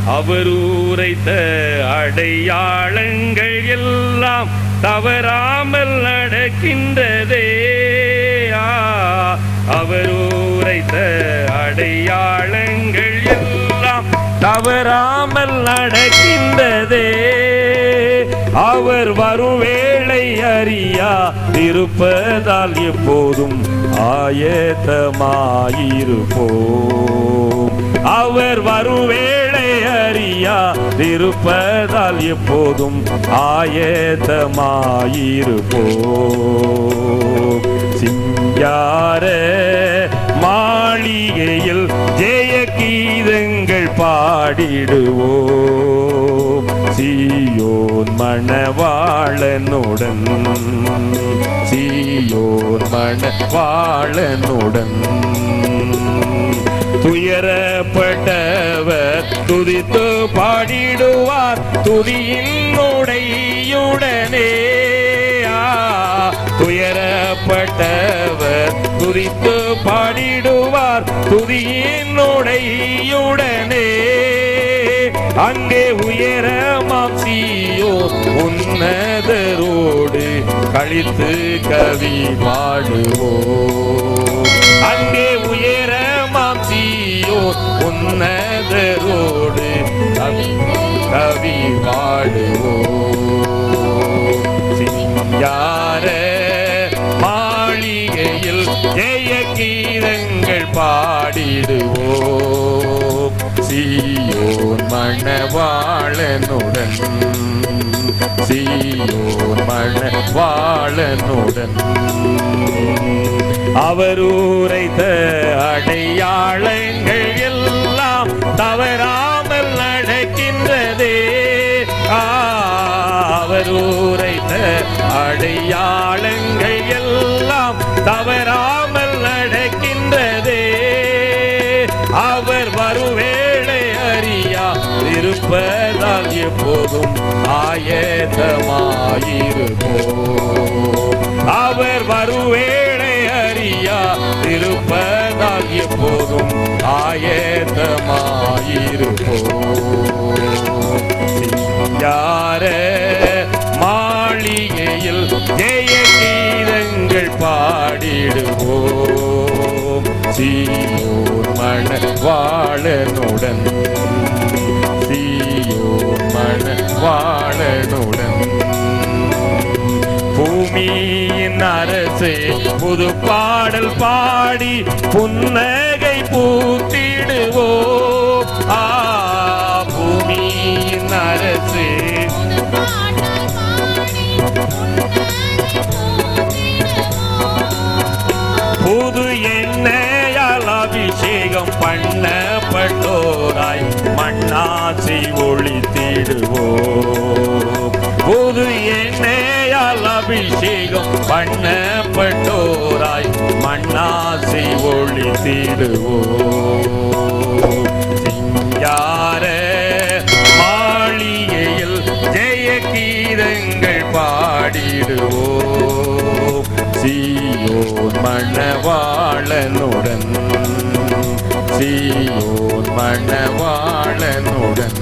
அவர் உரைத்த அடையாளங்கள் எல்லாம் தவறாமல் நடக்கின்றதே. அவர் உரைத்த அடையாளங்கள் எல்லாம் தவறாமல் நடக்கின்றதே. அவர் வரும் வேளை அறியா இருப்பதால் எப்போதும் ஆயத்தமாயிருப்போம். அவர் வரும் வேளை அறியா இருப்பதால் எப்போதும் ஆயத்தமாயிருப்போம். சிங்கார மாளிகையில் ஜெய கீதங்கள் பாடிடுவோம். சீயோன் மணவாளனுடன், சீயோன் மணவாளனுடன். துயரப்பட்டவர் துதித்து பாடிடுவார் துதியின் உடையுடனே. துயரப்பட்டவர் துதித்து பாடிடுவார் துதியின் உடையுடனே. அங்கே உயரமாம் சீயோன் உன்னதரோடு கழித்து கவி பாடுவோம். அங்கே உயரமாம் சீயோன் உன்னதரோடு கவி பாடுவோம். சிங்கார மாளிகையில் ஜெய கீதங்கள் பாடிடுவோம். சீயோன் மணவாளனுடன், சீயோன் மணவாளனுடன். அவர் உரைத்த அடையாளங்கள் எல்லாம் தவறாமல் நடக்கின்றதே. அவர் உரைத்த அடையாளங்கள் எல்லாம் தவறாமல் நடக்கின்றதே. அவர் வருவேளை அறியா இருப்பதால் எப்போதும் ஆயத்தமாயிருப்போம். அவர் வருவேளை அறியா இருப்பதால் எப்போதும் ஆயத்தமாயிருப்போம். சிங்கார மாளிகையில் ஜெய கீதங்கள் பாடிடுவோம். சீயோன் மணவாளனுடன், சீயோன் மணவாளனுடன். பூமியின் அரசே புது பாடல் பாடி புன்னகை பூத்திடுவோம். பூமியின் அரசே புது எண்ணெயால் அபிஷேகம் பண்ணப்பட்டோராய் மண்ணாசி ஒளித்திடுவோம். புது எண்ணெயால் அபிஷேகம் பண்ணப்பட்டோராய் மண்ணாசி ஒளித்திடுவோம். சிங்கார மாளிகையில் ஜெய கீதங்கள் பாடிடுவோம். சீயோன் மணவாளனுடன், சீயோன் மணவாளனுடன்.